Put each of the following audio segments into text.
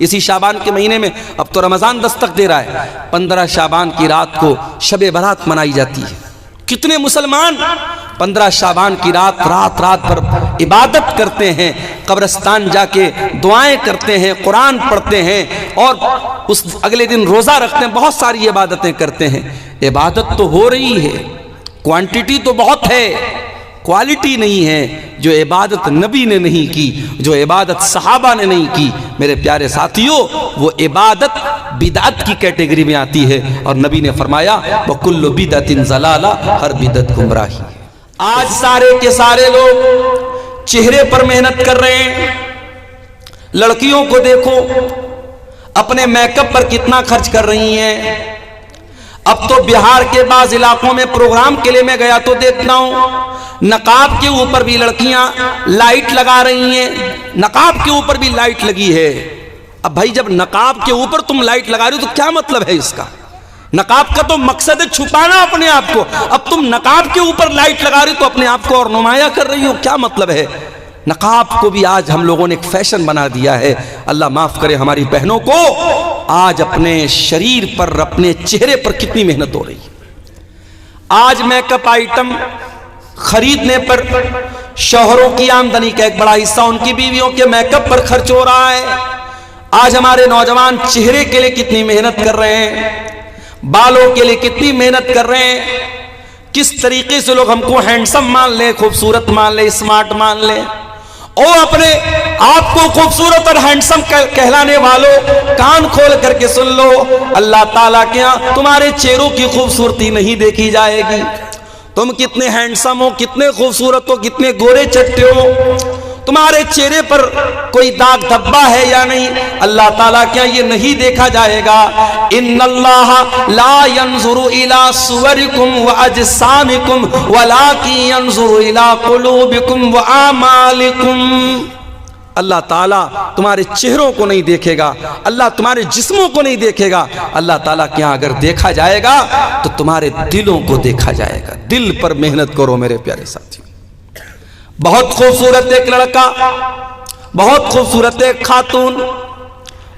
اسی شعبان کے مہینے میں اب تو رمضان دستک دے رہا ہے، 15 شعبان کی رات کو شب برات منائی جاتی ہے۔ کتنے مسلمان 15 شعبان کی رات بھر عبادت کرتے ہیں، قبرستان جا کے دعائیں کرتے ہیں، قرآن پڑھتے ہیں اور اس اگلے دن روزہ رکھتے ہیں، بہت ساری عبادتیں کرتے ہیں۔ عبادت تو ہو رہی ہے، کوانٹیٹی تو بہت ہے، کوالٹی نہیں ہے۔ جو عبادت نبی نے نہیں کی، جو عبادت صحابہ نے نہیں کی، میرے پیارے ساتھیوں، وہ عبادت بدعت کی کیٹیگری میں آتی ہے، اور نبی نے فرمایا وَكُلُّ بِدْعَةٍ ضَلَالَةٍ، ہر بدعت گمراہی۔ آج سارے کے سارے لوگ چہرے پر محنت کر رہے ہیں۔ لڑکیوں کو دیکھو اپنے میک اپ پر کتنا خرچ کر رہی ہیں۔ اب تو بہار کے بعض علاقوں میں پروگرام کے لیے میں گیا تو دیکھتا ہوں نقاب کے اوپر بھی لڑکیاں لائٹ لگا رہی ہیں، نقاب کے اوپر بھی لائٹ لگی ہے۔ اب بھائی جب نقاب کے اوپر تم لائٹ لگا رہی ہو تو کیا مطلب ہے اس کا؟ نقاب کا تو مقصد ہے چھپانا اپنے آپ کو، اب تم نقاب کے اوپر لائٹ لگا رہی تو اپنے آپ کو اور نمایاں کر رہی ہو، کیا مطلب ہے؟ نقاب کو بھی آج ہم لوگوں نے ایک فیشن بنا دیا ہے۔ اللہ معاف کرے ہماری بہنوں کو، آج اپنے شریر پر، اپنے چہرے پر کتنی محنت ہو رہی ہے۔ آج میک اپ آئٹم خریدنے پر شوہروں کی آمدنی کا ایک بڑا حصہ ان کی بیویوں کے میک اپ پر خرچ ہو رہا ہے۔ آج ہمارے نوجوان چہرے کے لیے کتنی محنت کر رہے ہیں، بالوں کے لیے کتنی محنت کر رہے ہیں۔ کس طریقے سے لوگ ہم کو ہینڈسم مان لیں، خوبصورت مان لیں، اسمارٹ مان لیں۔ اور اپنے آپ کو خوبصورت اور ہینڈسم کہلانے والوں، کان کھول کر کے سن لو، اللہ تعالیٰ کے ہاں تمہارے چہروں کی خوبصورتی نہیں دیکھی جائے گی۔ تم کتنے ہینڈسم ہو، کتنے خوبصورت ہو، کتنے گورے چٹے ہو، تمہارے چہرے پر کوئی داغ دھبا ہے یا نہیں، اللہ تعالیٰ کیا یہ نہیں دیکھا جائے گا۔ ان اللہ لا ينظر الى صورکم واجسامکم ولکن ينظر الى قلوبکم واعمالکم۔ اللہ تعالیٰ تمہارے چہروں کو نہیں دیکھے گا، اللہ تمہارے جسموں کو نہیں دیکھے گا، اللہ تعالیٰ کے یہاں اگر دیکھا جائے گا تو تمہارے دلوں کو دیکھا جائے گا۔ دل پر محنت کرو میرے پیارے ساتھی۔ بہت خوبصورت ایک لڑکا، بہت خوبصورت ایک خاتون،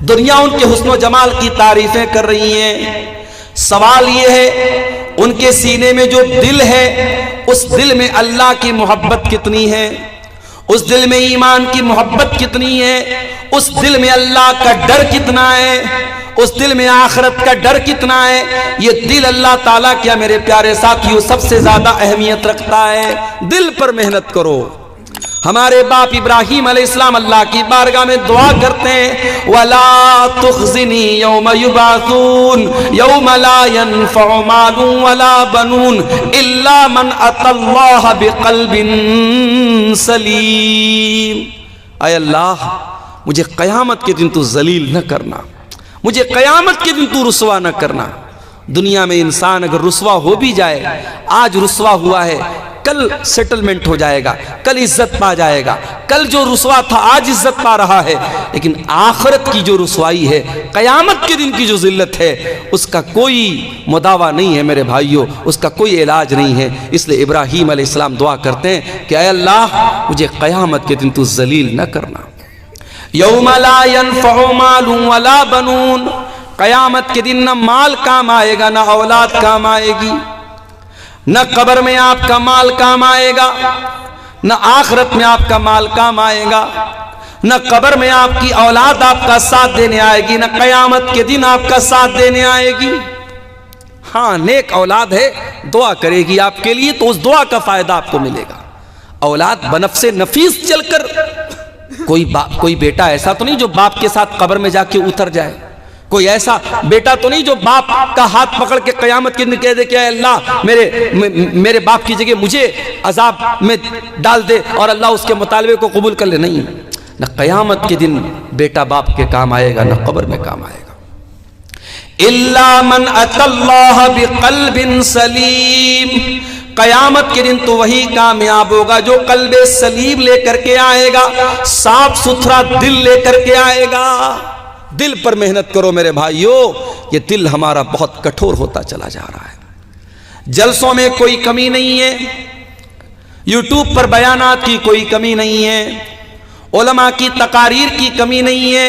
دنیا ان کے حسن و جمال کی تعریفیں کر رہی ہیں۔ سوال یہ ہے ان کے سینے میں جو دل ہے، اس دل میں اللہ کی محبت کتنی ہے، اس دل میں ایمان کی محبت کتنی ہے، اس دل میں اللہ کا ڈر کتنا ہے، اس دل میں آخرت کا ڈر کتنا ہے۔ یہ دل اللہ تعالیٰ کیا میرے پیارے ساتھیوں سب سے زیادہ اہمیت رکھتا ہے۔ دل پر محنت کرو۔ ہمارے باپ ابراہیم علیہ السلام اللہ کی بارگاہ میں دعا کرتے ہیں وَلَا تُخْزِنِي يَوْمَ يُبْعَثُونَ يَوْمَ لَا يَنفَعُ مَالٌ وَلَا بَنُونَ إِلَّا مَنْ أَتَى اللَّهَ بِقَلْبٍ سَلِيمٍ۔ اے اللہ مجھے قیامت کے دن تو ذلیل نہ کرنا، مجھے قیامت کے دن تو رسوا نہ کرنا۔ دنیا میں انسان اگر رسوا ہو بھی جائے، آج رسوا ہوا ہے، کل سیٹلمنٹ ہو جائے گا، کل عزت پا جائے گا، کل جو رسوا تھا آج عزت پا رہا ہے، لیکن آخرت کی جو رسوائی ہے، قیامت کے دن کی جو ذلت ہے، اس کا کوئی مداوع نہیں ہے میرے بھائیوں، اس کا کوئی علاج نہیں ہے۔ اس لئے ابراہیم علیہ السلام دعا کرتے ہیں کہ اے اللہ مجھے قیامت کے دن تو ذلیل نہ کرنا۔ یوم لا ينفع مال ولا بنون، قیامت کے دن نہ مال کام آئے گا، نہ اولاد کام آئے گی، نہ قبر میں آپ کا مال کام آئے گا، نہ آخرت میں آپ کا مال کام آئے گا، نہ قبر میں آپ کی اولاد آپ کا ساتھ دینے آئے گی، نہ قیامت کے دن آپ کا ساتھ دینے آئے گی۔ ہاں نیک اولاد ہے، دعا کرے گی آپ کے لیے تو اس دعا کا فائدہ آپ کو ملے گا۔ اولاد بنفس نفیس چل کر، کوئی بیٹا ایسا تو نہیں جو باپ کے ساتھ قبر میں جا کے اتر جائے، کوئی ایسا بیٹا تو نہیں جو باپ کا ہاتھ پکڑ کے قیامت کے دن کہہ دے کہ اے اللہ میرے باپ کی جگہ مجھے عذاب میں ڈال دے اور اللہ اس کے مطالبے کو قبول کر لے۔ نہیں، نہ قیامت کے دن بیٹا باپ کے کام آئے گا، نہ قبر میں کام آئے گا۔ إِلَّا مَنْ أَتَى اللَّهَ بِقَلْبٍ سَلِيمٍ، قیامت کے دن تو وہی کامیاب ہوگا جو قلب سلیم لے کر کے آئے گا، صاف ستھرا دل لے کر کے آئے گا۔ دل پر محنت کرو میرے بھائیو، یہ دل ہمارا بہت کٹھور ہوتا چلا جا رہا ہے۔ جلسوں میں کوئی کمی نہیں ہے، یوٹیوب پر بیانات کی کوئی کمی نہیں ہے، علماء کی تقاریر کی کمی نہیں ہے،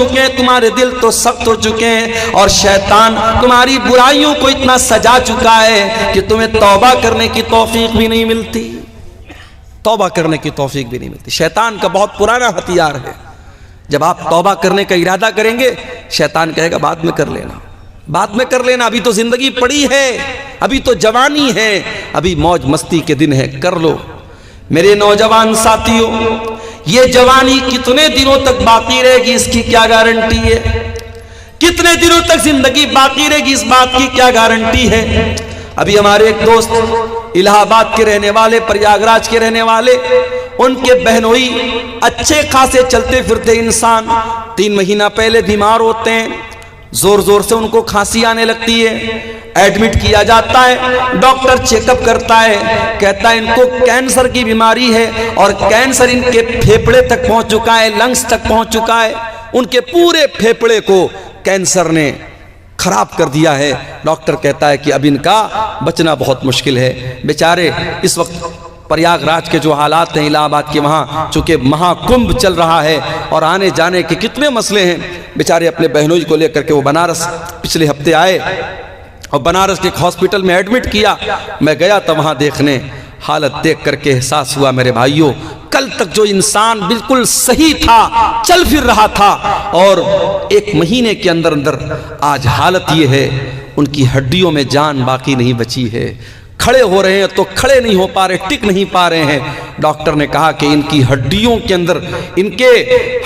چکے ہیں, تمہارے دل تو سخت ہو چکے ہیں, اور شیطان تمہاری برائیوں کو اتنا سجا چکا ہے کہ تمہیں توبہ کرنے کی توفیق بھی نہیں ملتی, توبہ کرنے کی توفیق بھی نہیں ملتی. شیطان کا بہت پرانا ہتھیار ہے. جب آپ توبہ کرنے کا ارادہ کریں گے, شیطان کہے گا بعد میں کر لینا, بعد میں کر لینا, ابھی تو زندگی پڑی ہے, ابھی تو جوانی ہے, ابھی موج مستی کے دن ہے, کر لو. میرے نوجوان ساتھیوں, یہ جوانی کتنے دنوں تک باقی رہے گی اس کی کیا گارنٹی ہے؟ کتنے دنوں تک زندگی باقی رہے گی اس بات کی کیا گارنٹی ہے؟ ابھی ہمارے ایک دوست الہ آباد کے رہنے والے, پریاگراج کے رہنے والے, ان کے بہنوئی اچھے خاصے چلتے پھرتے انسان 3 مہینہ پہلے بیمار ہوتے ہیں, زور زور سے ان کو کھانسی آنے لگتی ہے, ایڈمٹ کیا جاتا ہے, ڈاکٹر چیک اپ کرتا ہے, کہتا ہے ان کو کینسر کی بیماری ہے, اور کینسر ان کے پھیپھڑے تک پہنچ چکا ہے, لنگز تک پہنچ چکا ہے, ان کے پورے پھیپھڑے کو کینسر نے خراب کر دیا ہے. ڈاکٹر کہتا ہے کہ اب ان کا بچنا بہت مشکل ہے. بیچارے اس وقت پریاگ راج کے جو حالات ہیں الہ آباد کے, وہاں چونکہ مہا کمبھ چل رہا ہے اور آنے جانے کے کتنے مسئلے ہیں, بیچارے اپنے بہنوئی کو لے کر کے وہ بنارس پچھلے ہفتے آئے اور بنارس کے ایک ہاسپٹل میں ایڈمٹ کیا. میں گیا تھا وہاں دیکھنے, حالت دیکھ کر کے احساس ہوا میرے بھائیوں, کل تک جو انسان بالکل صحیح تھا, چل پھر رہا تھا, اور 1 مہینے کے اندر اندر آج حالت یہ ہے ان کی ہڈیوں میں جان باقی نہیں بچی ہے. کھڑے ہو رہے ہیں تو کھڑے نہیں ہو پا رہے, ٹک نہیں پا رہے ہیں. ڈاکٹر نے کہا کہ ان کی ہڈیوں کے اندر, ان کے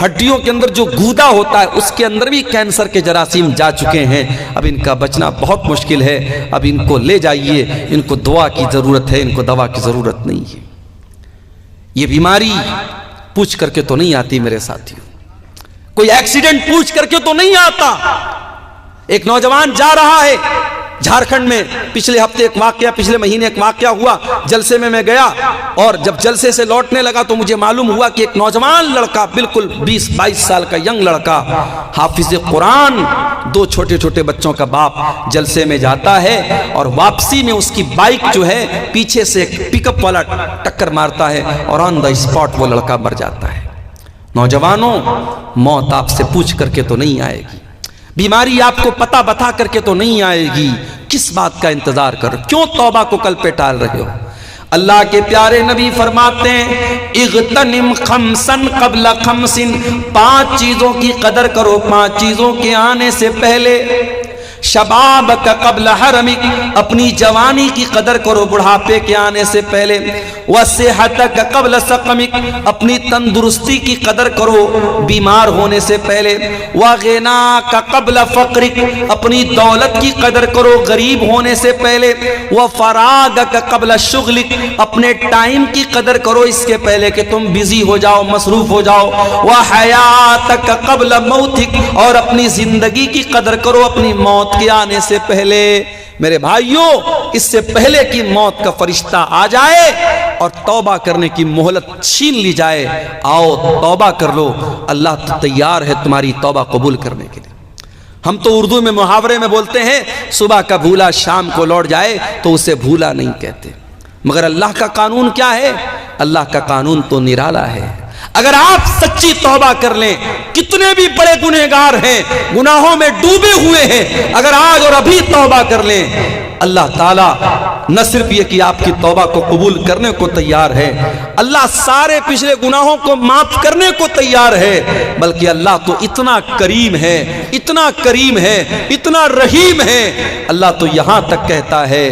ہڈیوں کے اندر جو گودا ہوتا ہے اس کے اندر بھی کینسر کے جراثیم جا چکے ہیں, اب ان کا بچنا بہت مشکل ہے, اب ان کو لے جائیے, ان کو دعا کی ضرورت ہے, ان کو دوا کی ضرورت نہیں ہے. یہ بیماری پوچھ کر کے تو نہیں آتی میرے ساتھیوں, کوئی ایکسیڈنٹ پوچھ کر کے تو نہیں آتا. ایک نوجوان جا رہا ہے جھارکھنڈ میں, پچھلے ہفتے ایک واقعہ, پچھلے مہینے ایک واقعہ ہوا, جلسے میں گیا, اور جب جلسے سے لوٹنے لگا تو مجھے معلوم ہوا کہ ایک نوجوان لڑکا, بالکل 20-22 سال کا ینگ لڑکا, حافظ قرآن, 2 چھوٹے چھوٹے بچوں کا باپ, جلسے میں جاتا ہے اور واپسی میں اس کی بائک جو ہے پیچھے سے ایک پک اپ والا ٹکر مارتا ہے, اور آن دا اسپاٹ وہ لڑکا مر جاتا ہے. نوجوانوں, موت آپ سے پوچھ کر کے تو نہیں آئے گی, بیماری آپ کو پتہ بتا کر کے تو نہیں آئے گی, کس بات کا انتظار کر, کیوں توبہ کو کل پہ ٹال رہے ہو؟ اللہ کے پیارے نبی فرماتے ہیں اغتنم خمسن قبل خمسن, 5 چیزوں کی قدر کرو 5 چیزوں کے آنے سے پہلے. شبابک قبل حرمک, اپنی جوانی کی قدر کرو بڑھاپے کے آنے سے پہلے. وصحتک قبل سقمک, اپنی تندرستی کی قدر کرو بیمار ہونے سے پہلے. وغناک قبل فقرک, اپنی دولت کی قدر کرو غریب ہونے سے پہلے. وفراغک قبل شغلک, اپنے ٹائم کی قدر کرو اس کے پہلے کہ تم بزی ہو جاؤ, مصروف ہو جاؤ. وحیاتک قبل موتک, اور اپنی زندگی کی قدر کرو اپنی موت کے آنے سے پہلے. میرے بھائیوں, اس سے پہلے کہ موت کا فرشتہ آ جائے اور توبہ کرنے کی مہلت چھین لی جائے, آؤ توبہ کر لو, اللہ تو تیار ہے تمہاری توبہ قبول کرنے کے لیے. ہم تو اردو میں محاورے میں بولتے ہیں صبح کا بھولا شام کو لوٹ جائے تو اسے بھولا نہیں کہتے, مگر اللہ کا قانون کیا ہے؟ اللہ کا قانون تو نرالا ہے. اگر آپ سچی توبہ کر لیں, کتنے بھی بڑے گنہگار ہیں, گناہوں میں ڈوبے ہوئے ہیں, اگر آج اور ابھی توبہ کر لیں, اللہ تعالیٰ نہ صرف یہ کہ آپ کی توبہ کو قبول کرنے کو تیار ہے, اللہ سارے پچھلے گناہوں کو معاف کرنے کو تیار ہے, بلکہ اللہ تو اتنا کریم ہے, اتنا کریم ہے, اتنا رحیم ہے. اللہ تو یہاں تک کہتا ہے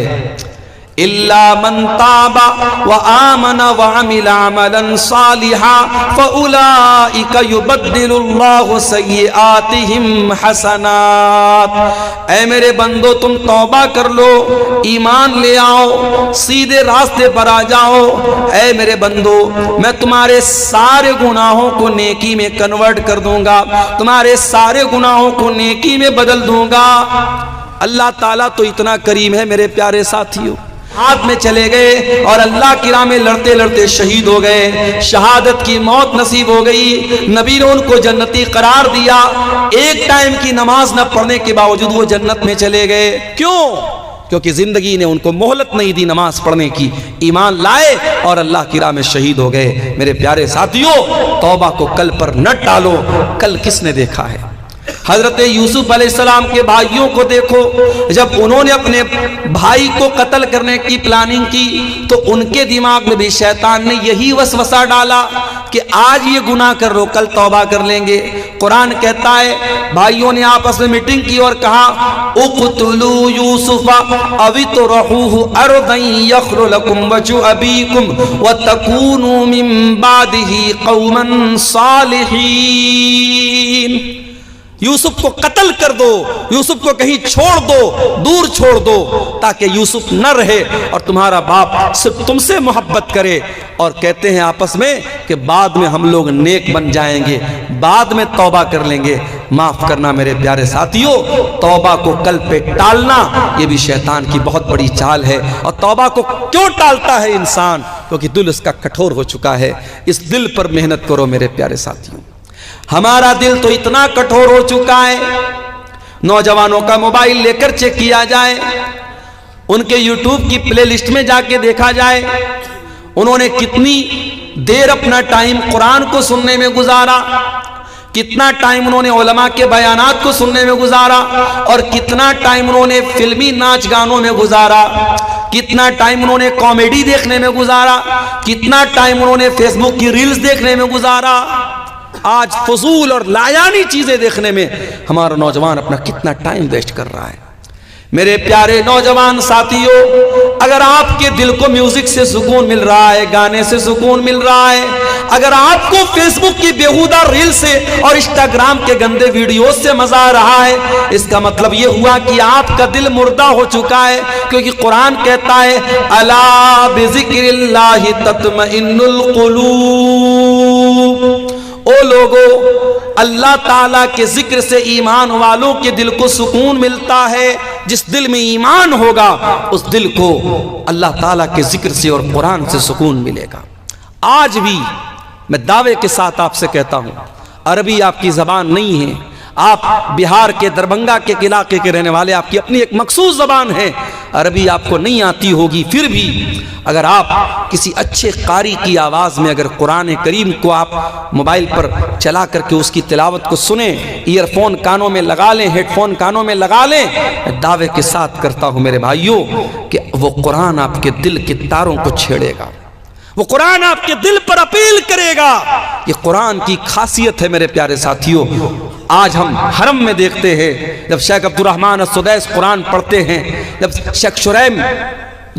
إِلَّا مَنْ تَابَ وَآمَنَ وَعَمِلَ عَمَلًا صَالِحًا فَأُولَئِكَ يُبَدِّلُ اللَّهُ سَيِّئَاتِهِمْ حَسَنَاتٍ. اے میرے بندو, تم توبہ کر لو, ایمان لے آؤ, سیدھے راستے پر آ جاؤ. اے میرے بندو, میں تمہارے سارے گناہوں کو نیکی میں کنورٹ کر دوں گا, تمہارے سارے گناہوں کو نیکی میں بدل دوں گا. اللہ تعالیٰ تو اتنا کریم ہے میرے پیارے ساتھیوں. ہاتھ میں چلے گئے اور اللہ کی راہ میں لڑتے لڑتے شہید ہو گئے, شہادت کی موت نصیب ہو گئی. نبی نے ان کو جنتی قرار دیا, ایک ٹائم کی نماز نہ پڑھنے کے باوجود وہ جنت میں چلے گئے. کیوں؟ کیونکہ زندگی نے ان کو مہلت نہیں دی نماز پڑھنے کی, ایمان لائے اور اللہ کی راہ میں شہید ہو گئے. میرے پیارے ساتھیوں, توبہ کو کل پر نہ ٹالو, کل کس نے دیکھا ہے؟ حضرت یوسف علیہ السلام کے بھائیوں کو دیکھو، جب انہوں نے اپنے بھائی کو قتل کرنے کی پلاننگ کی تو ان کے دماغ میں بھی شیطان نے یہی وسوسہ ڈالا کہ آج یہ گناہ کر لو، کل توبہ کر لیں گے۔ قرآن کہتا ہے بھائیوں نے آپس میں میٹنگ کی اور کہا اقتلوا یوسف او اطرحوه ارضا یخر لکم وجہ ابیکم وتکونوا من بعدہ قوما صالحین۔ یوسف کو قتل کر دو، یوسف کو کہیں چھوڑ دو، دور چھوڑ دو، تاکہ یوسف نہ رہے اور تمہارا باپ صرف تم سے محبت کرے۔ اور کہتے ہیں آپس میں کہ بعد میں ہم لوگ نیک بن جائیں گے، بعد میں توبہ کر لیں گے۔ معاف کرنا میرے پیارے ساتھیوں، توبہ کو کل پہ ٹالنا یہ بھی شیطان کی بہت بڑی چال ہے۔ اور توبہ کو کیوں ٹالتا ہے انسان؟ کیونکہ دل اس کا کٹھور ہو چکا ہے۔ اس دل پر محنت کرو میرے پیارے ساتھیوں۔ ہمارا دل تو اتنا کٹھور ہو چکا ہے، نوجوانوں کا موبائل لے کر چیک کیا جائے، ان کے یوٹیوب کی پلے لسٹ میں جا کے دیکھا جائے انہوں نے کتنی دیر اپنا ٹائم قرآن کو سننے میں گزارا، کتنا ٹائم انہوں نے علماء کے بیانات کو سننے میں گزارا، اور کتنا ٹائم انہوں نے فلمی ناچ گانوں میں گزارا، کتنا ٹائم انہوں نے کامیڈی دیکھنے میں گزارا، کتنا ٹائم انہوں نے فیس بک کی ریلز دیکھنے میں گزارا۔ آج فضول اور لایانی چیزیں دیکھنے میں ہمارا نوجوان اپنا کتنا ٹائم ویسٹ کر رہا ہے۔ میرے پیارے نوجوان ساتھیوں، اگر آپ کے دل کو میوزک سے سکون مل رہا ہے، گانے سے سکون مل رہا ہے، اگر آپ کو فیس بک کی بیہودہ ریل سے اور انسٹاگرام کے گندے ویڈیوز سے مزہ آ رہا ہے، اس کا مطلب یہ ہوا کہ آپ کا دل مردہ ہو چکا ہے، کیونکہ قرآن کہتا ہے الا بذکر اللہ تطمئن القلوب۔ او لوگو، اللہ تعالیٰ کے ذکر سے ایمان والوں کے دل کو سکون ملتا ہے۔ جس دل میں ایمان ہوگا اس دل کو اللہ تعالیٰ کے ذکر سے اور قرآن سے سکون ملے گا۔ آج بھی میں دعوے کے ساتھ آپ سے کہتا ہوں، عربی آپ کی زبان نہیں ہے، آپ بہار کے دربھنگا کے علاقے کے رہنے والے، آپ کی اپنی ایک مخصوص زبان ہے، عربی آپ کو نہیں آتی ہوگی، پھر بھی اگر آپ کسی اچھے قاری کی آواز میں اگر قرآن کریم کو آپ موبائل پر چلا کر کے اس کی تلاوت کو سنیں، ایئر فون کانوں میں لگا لیں، ہیڈ فون کانوں میں لگا لیں، میں دعوے کے ساتھ کرتا ہوں میرے بھائیوں کہ وہ قرآن آپ کے دل کے تاروں کو چھیڑے گا، وہ قرآن آپ کے دل پر اپیل کرے گا۔ یہ قرآن کی خاصیت ہے میرے پیارے ساتھیوں۔ آج ہم حرم میں دیکھتے ہیں جب شیخ عبد الرحمن السدیس قرآن پڑھتے ہیں، جب شیخ شریم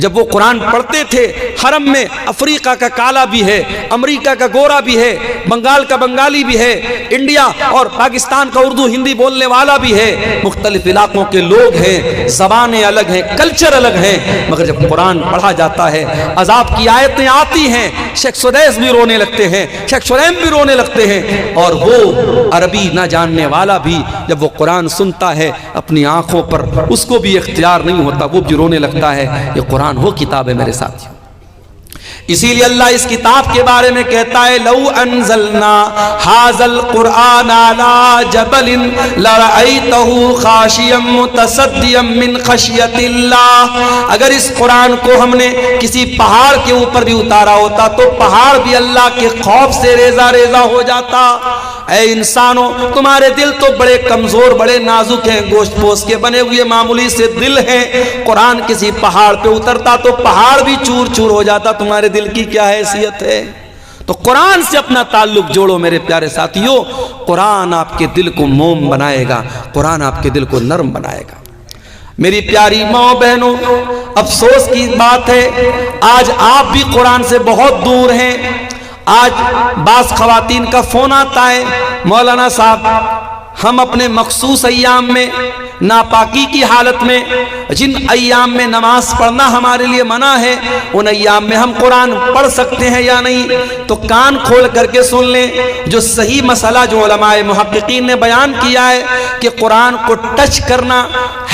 جب وہ قرآن پڑھتے تھے، حرم میں افریقہ کا کالا بھی ہے، امریکہ کا گورا بھی ہے، بنگال کا بنگالی بھی ہے، انڈیا اور پاکستان کا اردو ہندی بولنے والا بھی ہے، مختلف علاقوں کے لوگ ہیں، زبانیں الگ ہیں، کلچر الگ ہیں، مگر جب قرآن پڑھا جاتا ہے، عذاب کی آیتیں آتی ہیں، شیخ سدیس بھی رونے لگتے ہیں، شیخ شریم بھی رونے لگتے ہیں، اور وہ عربی نہ جاننے والا بھی جب وہ قرآن سنتا ہے اپنی آنکھوں پر اس کو بھی اختیار نہیں ہوتا، وہ بھی رونے لگتا ہے۔ یہ قرآن وہ کتاب ہے میرے ساتھیوں۔ اسی لیے اللہ اس کتاب کے بارے میں کہتا ہے لو انزلنا ھذا القرآن علی جبل لرأیتہ خاشعا متصدعا من خشیۃ اللہ۔ اگر اس قرآن کو ہم نے کسی پہاڑ کے اوپر بھی اتارا ہوتا تو پہاڑ بھی اللہ کے خوف سے ریزہ ریزہ ہو جاتا۔ اے انسانوں، تمہارے دل تو بڑے کمزور، بڑے نازک ہیں، گوشت پوست کے بنے ہوئے معمولی سے دل ہیں، قرآن کسی پہاڑ پہ اترتا تو پہاڑ بھی چور چور ہو جاتا، تمہارے دل کی کیا حیثیت ہے؟ تو قرآن سے اپنا تعلق جوڑو میرے پیارے ساتھیوں، قرآن آپ کے دل کو موم بنائے گا، قرآن آپ کے دل کو نرم بنائے گا۔ میری پیاری ماں بہنوں، افسوس کی بات ہے آج آپ بھی قرآن سے بہت دور ہیں۔ آج بعض خواتین کا فون آتا ہے، مولانا صاحب ہم اپنے مخصوص ایام میں ناپاکی کی حالت میں، جن ایام میں نماز پڑھنا ہمارے لیے منع ہے، ان ایام میں ہم قرآن پڑھ سکتے ہیں یا نہیں؟ تو کان کھول کر کے سن لیں، جو صحیح مسئلہ جو علماء محققین نے بیان کیا ہے کہ قرآن کو ٹچ کرنا،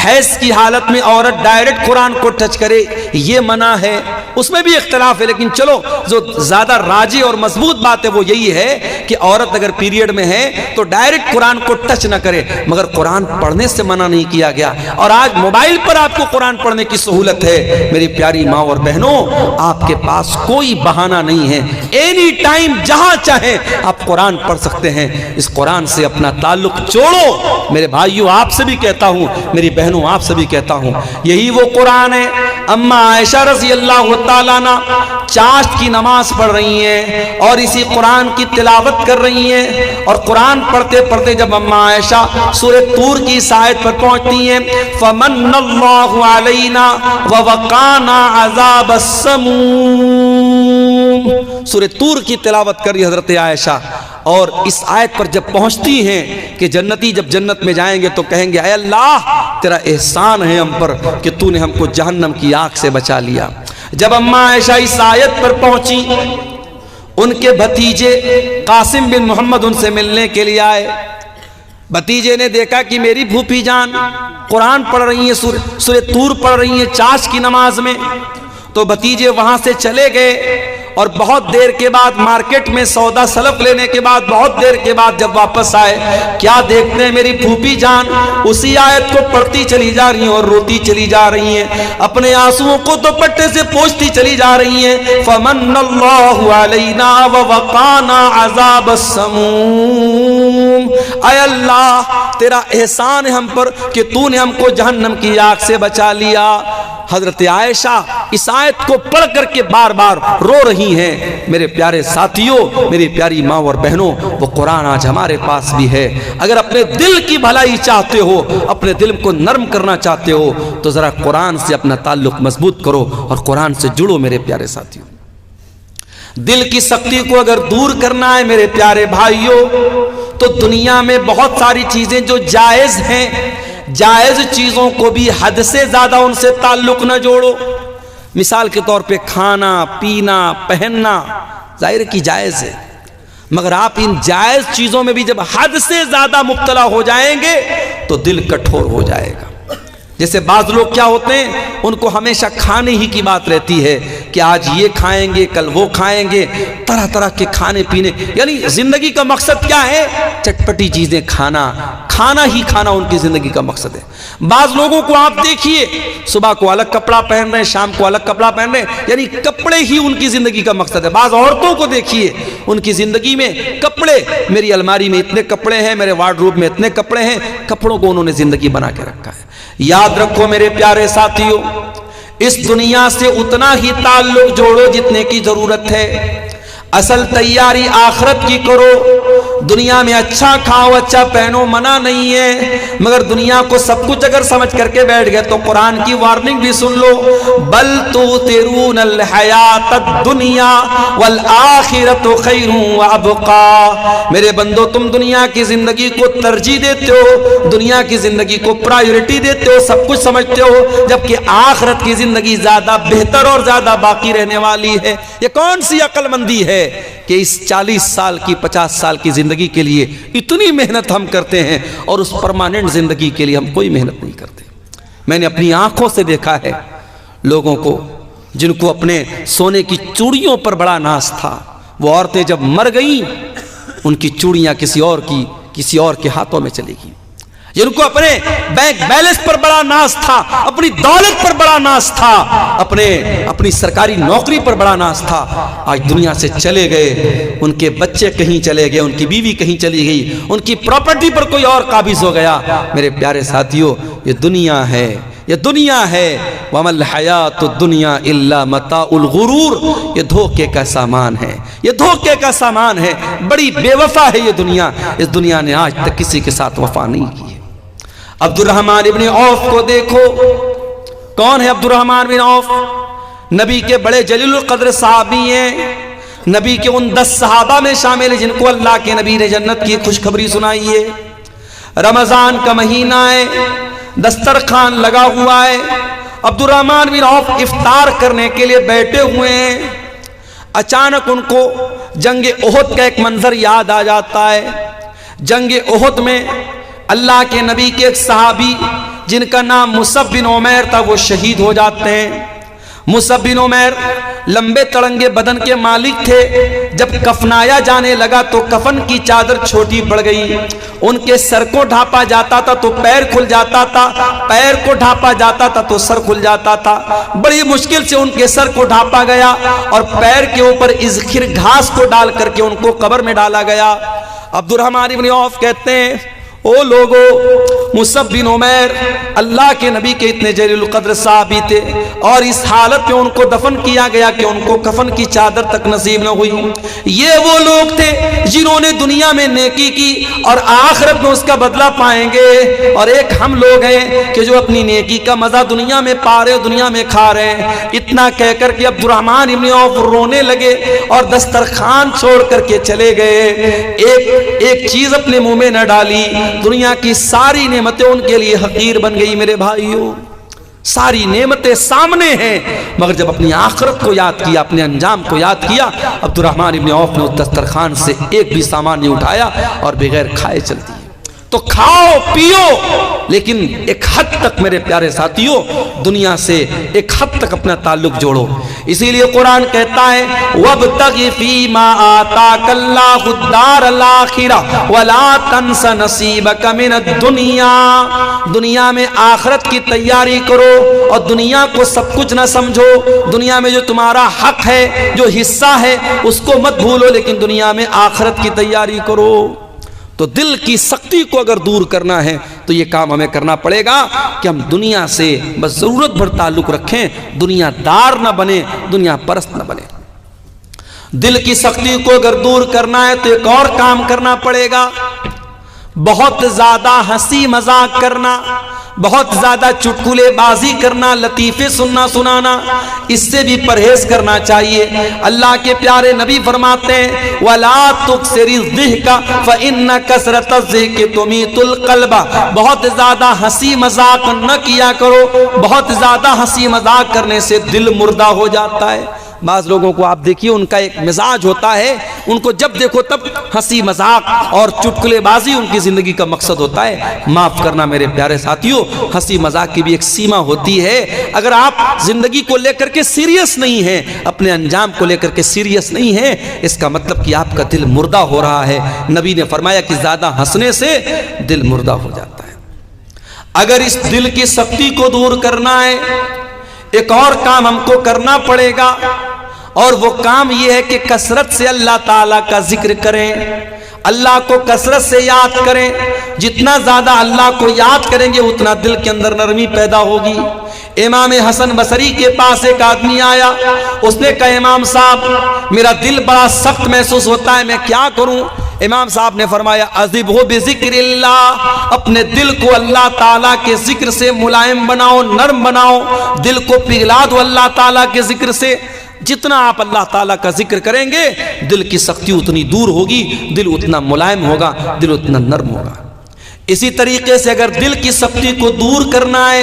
حیض کی حالت میں عورت ڈائریکٹ قرآن کو ٹچ کرے یہ منع ہے، اس میں بھی اختلاف ہے، لیکن چلو جو زیادہ راجی اور مضبوط بات ہے وہ یہی ہے کہ عورت اگر پیریڈ میں ہے تو ڈائریکٹ قرآن کو ٹچ نہ کرے، مگر قرآن پڑھنے سے منع نہیں کیا گیا۔ اور آج موبائل پر آپ کو قرآن پڑھنے کی سہولت ہے۔ میری پیاری ماں اور بہنوں، آپ کے پاس کوئی بہانہ نہیں ہے، اینی ٹائم جہاں چاہیں آپ قرآن پڑھ سکتے ہیں۔ اس قرآن سے اپنا تعلق جوڑو۔ میرے بھائیوں آپ سے بھی کہتا ہوں، میری بہنوں آپ سے بھی کہتا ہوں، یہی وہ قرآن ہے۔ اما عائشہ رضی اللہ تعالیٰ عنہ چاشت کی نماز پڑھ رہی ہیں اور اسی قرآن کی تلاوت کر رہی ہیں، اور قرآن پڑھتے پڑھتے جب اما عائشہ سورہ طور کی اس آیت پر پہنچتی ہیں، فمن اللہ علینا ووقانا عذاب السموم، سورہ طور کی تلاوت کر رہی حضرت عائشہ، اور اس آیت پر جب پہنچتی ہیں کہ جنتی جب جنت میں جائیں گے تو کہیں گے اے اللہ تیرا احسان ہے ہم پر کہ تو نے ہم کو جہنم کی آگ سے بچا لیا۔ جب اما عائشہ اس آیت پر پہنچی، ان کے بھتیجے قاسم بن محمد ان سے ملنے کے لیے آئے۔ بھتیجے نے دیکھا کہ میری پھوپھی جان قرآن پڑھ رہی ہیں، سورہ طور پڑھ رہی ہیں چاشت کی نماز میں، تو بھتیجے وہاں سے چلے گئے، اور بہت دیر کے بعد مارکیٹ میں سودا سلف لینے کے بعد بہت دیر کے بعد جب واپس آئے، کیا دیکھتے ہیں میری پھوپھی جان اسی آیت کو پڑھتی چلی جا رہی ہیں اور روتی چلی جا رہی ہیں، اپنے آنسوؤں کو دوپٹے سے پوچھتی چلی جا رہی ہیں۔ فمن اللہ علینا ووقانا عذاب السموم، اے اللہ تیرا احسان ہے ہم پر کہ تو نے ہم کو جہنم کی آگ سے بچا لیا۔ حضرت عائشہ اس آیت کو پڑھ کر کے بار بار رو رہی ہیں۔ میرے پیارے ساتھیوں، میری پیاری ماں اور بہنوں، وہ قرآن آج ہمارے پاس بھی ہے۔ اگر اپنے دل کی بھلائی چاہتے ہو، اپنے دل کو نرم کرنا چاہتے ہو، تو ذرا قرآن سے اپنا تعلق مضبوط کرو اور قرآن سے جڑو میرے پیارے ساتھیوں۔ دل کی سختی کو اگر دور کرنا ہے میرے پیارے بھائیوں، تو دنیا میں بہت ساری چیزیں جو جائز ہیں، جائز چیزوں کو بھی حد سے زیادہ ان سے تعلق نہ جوڑو۔ مثال کے طور پہ کھانا پینا پہننا ظاہر کی جائز ہے، مگر آپ ان جائز چیزوں میں بھی جب حد سے زیادہ مبتلا ہو جائیں گے تو دل کٹھور ہو جائے گا۔ جیسے بعض لوگ کیا ہوتے ہیں، ان کو ہمیشہ کھانے ہی کی بات رہتی ہے کہ آج یہ کھائیں گے کل وہ کھائیں گے، طرح طرح کے کھانے پینے، یعنی زندگی کا مقصد کیا ہے؟ چٹپٹی چیزیں کھانا، کھانا ہی کھانا ان کی زندگی کا مقصد ہے۔ بعض لوگوں کو آپ دیکھیے صبح کو الگ کپڑا پہن رہے ہیں، شام کو الگ کپڑا پہن رہے ہیں، یعنی کپڑے ہی ان کی زندگی کا مقصد ہے۔ بعض عورتوں کو دیکھیے، ان کی زندگی میں کپڑے، میری الماری میں اتنے کپڑے ہیں، میرے وارڈروب میں اتنے کپڑے ہیں، کپڑوں کو انہوں نے زندگی بنا کے رکھا ہے۔ یاد رکھو میرے پیارے ساتھیوں، اس دنیا سے اتنا ہی تعلق جوڑو جتنے کی ضرورت ہے، اصل تیاری آخرت کی کرو۔ دنیا میں اچھا کھاؤ اچھا پہنو منع نہیں ہے، مگر دنیا کو سب کچھ اگر سمجھ کر کے بیٹھ گئے تو قرآن کی وارننگ بھی سن لو، بل تؤثرون الحیات الدنیا والآخرۃ خیر وابقی۔ میرے بندو تم دنیا کی زندگی کو ترجیح دیتے ہو، دنیا کی زندگی کو پرائیورٹی دیتے ہو، سب کچھ سمجھتے ہو، جبکہ آخرت کی زندگی زیادہ بہتر اور زیادہ باقی رہنے والی ہے۔ یہ کون سی عقل مندی ہے کہ اس 40 سال کی 50 سال کی زندگی کے لیے اتنی محنت ہم کرتے ہیں اور اس پرماننٹ زندگی کے لیے ہم کوئی محنت نہیں کرتے۔ میں نے اپنی آنکھوں سے دیکھا ہے لوگوں کو جن کو اپنے سونے کی چوڑیوں پر بڑا ناز تھا، وہ عورتیں جب مر گئیں ان کی چوڑیاں کسی اور کے ہاتھوں میں چلی گئیں۔ جن کو اپنے بینک بیلنس پر بڑا ناز تھا، اپنی دولت پر بڑا ناز تھا، اپنی سرکاری نوکری پر بڑا ناز تھا، آج دنیا سے چلے گئے۔ ان کے بچے کہیں چلے گئے، ان کی بیوی کہیں چلی گئی، ان کی پراپرٹی پر کوئی اور قابض ہو گیا۔ میرے پیارے ساتھیوں، یہ دنیا ہے، یہ دنیا ہے۔ وَمَا الْحَيَاةُ الدُّنْيَا إِلَّا مَتَاعُ الْغُرُورِ، یہ دھوکے کا سامان ہے، یہ دھوکے کا سامان ہے، بڑی بے وفا ہے یہ دنیا۔ اس دنیا نے آج تک کسی کے ساتھ وفا نہیں کی ہے۔ عبد الرحمن ابن عوف کو دیکھو، کون ہے عبد الرحمن بن عوف؟ نبی کے بڑے جلیل القدر صحابی ہیں، نبی کے ان 10 صحابہ میں شامل ہیں جن کو اللہ کے نبی نے جنت کی خوشخبری سنائی ہے۔ رمضان کا مہینہ ہے، دسترخوان لگا ہوا ہے، عبد الرحمن بن عوف افطار کرنے کے لیے بیٹھے ہوئے ہیں۔ اچانک ان کو جنگ احد کا ایک منظر یاد آ جاتا ہے۔ جنگ احد میں اللہ کے نبی کے ایک صحابی جن کا نام مصعب بن عمیر تھا وہ شہید ہو جاتے ہیں۔ مصعب بن عمیر لمبے تڑنگے بدن کے مالک تھے، جب کفنایا جانے لگا تو کفن کی چادر چھوٹی پڑ گئی، ان کے سر کو ڈھانپا جاتا تھا تو پیر کھل جاتا تھا، پیر کو ڈھانپا جاتا تھا تو سر کھل جاتا تھا، بڑی مشکل سے ان کے سر کو ڈھانپا گیا اور پیر کے اوپر اذخر گھاس کو ڈال کر کے ان کو قبر میں ڈالا گیا۔ عبد الرحمن بن عوف کہتے ہیں او لوگو، مصعب بن عمیر اللہ کے نبی کے اتنے جلیل القدر صحابی تھے اور اس حالت میں ان کو دفن کیا گیا کہ ان کو کفن کی چادر تک نصیب نہ ہوئی۔ یہ وہ لوگ تھے جنہوں نے دنیا میں نیکی کی اور آخرت میں اس کا بدلہ پائیں گے، اور ایک ہم لوگ ہیں کہ جو اپنی نیکی کا مزہ دنیا میں پا رہے دنیا میں کھا رہے ہیں۔ اتنا کہہ کر کے عبد الرحمن بن عوف رونے لگے اور دسترخوان چھوڑ کر کے چلے گئے، ایک چیز اپنے منہ میں نہ ڈالی۔ دنیا کی ساری نعمتیں ان کے لیے حقیر بن گئی۔ میرے بھائیوں، ساری نعمتیں سامنے ہیں، مگر جب اپنی آخرت کو یاد کیا، اپنے انجام کو یاد کیا، عبد الرحمن بن عوف نے اس دسترخوان سے ایک بھی سامان نہیں اٹھایا اور بغیر کھائے چل دیے۔ تو کھاؤ پیو، لیکن ایک حد تک میرے پیارے ساتھیوں دنیا سے ایک حد تک اپنا تعلق جوڑو۔ اسی لیے قرآن کہتا ہے وَابْتَغِ فِي مَا آتَاكَ اللَّهُ الدَّارَ الْآخِرَةَ وَلَا تَنْسَ نَصِيبَكَ مِنَ الدُّنْيَا۔ دنیا میں آخرت کی تیاری کرو اور دنیا کو سب کچھ نہ سمجھو۔ دنیا میں جو تمہارا حق ہے، جو حصہ ہے، اس کو مت بھولو، لیکن دنیا میں آخرت کی تیاری کرو۔ تو دل کی سختی کو اگر دور کرنا ہے تو یہ کام ہمیں کرنا پڑے گا کہ ہم دنیا سے بس ضرورت بھر تعلق رکھیں، دنیا دار نہ بنے، دنیا پرست نہ بنے۔ دل کی سختی کو اگر دور کرنا ہے تو ایک اور کام کرنا پڑے گا، بہت زیادہ ہنسی مذاق کرنا، بہت زیادہ چٹکلے بازی کرنا، لطیفے سنانا، اس سے بھی پرہیز کرنا چاہیے۔ اللہ کے پیارے نبی فرماتے ہیں وَلَا تُكْثِرِ الضِّحْكَ فَإِنَّ كَثْرَةَ الضِّحْكِ تُمِيتُ الْقَلْبَ۔ بہت زیادہ ہنسی مذاق نہ کیا کرو، بہت زیادہ ہنسی مذاق کرنے سے دل مردہ ہو جاتا ہے۔ بعض لوگوں کو آپ دیکھیے ان کا ایک مزاج ہوتا ہے، ان کو جب دیکھو تب ہنسی مذاق اور چٹکلے بازی ان کی زندگی کا مقصد ہوتا ہے۔ معاف کرنا میرے پیارے ساتھیوں، ہنسی مذاق کی بھی ایک سیما ہوتی ہے۔ اگر آپ زندگی کو لے کر کے سیریس نہیں ہیں، اپنے انجام کو لے کر کے سیریس نہیں ہیں، اس کا مطلب کہ آپ کا دل مردہ ہو رہا ہے۔ نبی نے فرمایا کہ زیادہ ہنسنے سے دل مردہ ہو جاتا ہے۔ اگر اس دل کی سختی کو دور کرنا ہے، ایک اور کام ہم کو کرنا پڑے گا، اور وہ کام یہ ہے کہ کثرت سے اللہ تعالیٰ کا ذکر کریں، اللہ کو کثرت سے یاد کریں۔ جتنا زیادہ اللہ کو یاد کریں گے اتنا دل کے اندر نرمی پیدا ہوگی۔ امام حسن بصری کے پاس ایک آدمی آیا، اس نے کہا امام صاحب میرا دل بڑا سخت محسوس ہوتا ہے، میں کیا کروں؟ امام صاحب نے فرمایا عذبہ بذکر اللہ، اپنے دل کو اللہ تعالیٰ کے ذکر سے ملائم بناؤ، نرم بناؤ، دل کو پگھلا دو اللہ تعالیٰ کے ذکر سے۔ جتنا آپ اللہ تعالیٰ کا ذکر کریں گے دل کی سختی اتنی دور ہوگی، دل اتنا ملائم ہوگا، دل اتنا نرم ہوگا۔ اسی طریقے سے اگر دل کی سختی کو دور کرنا ہے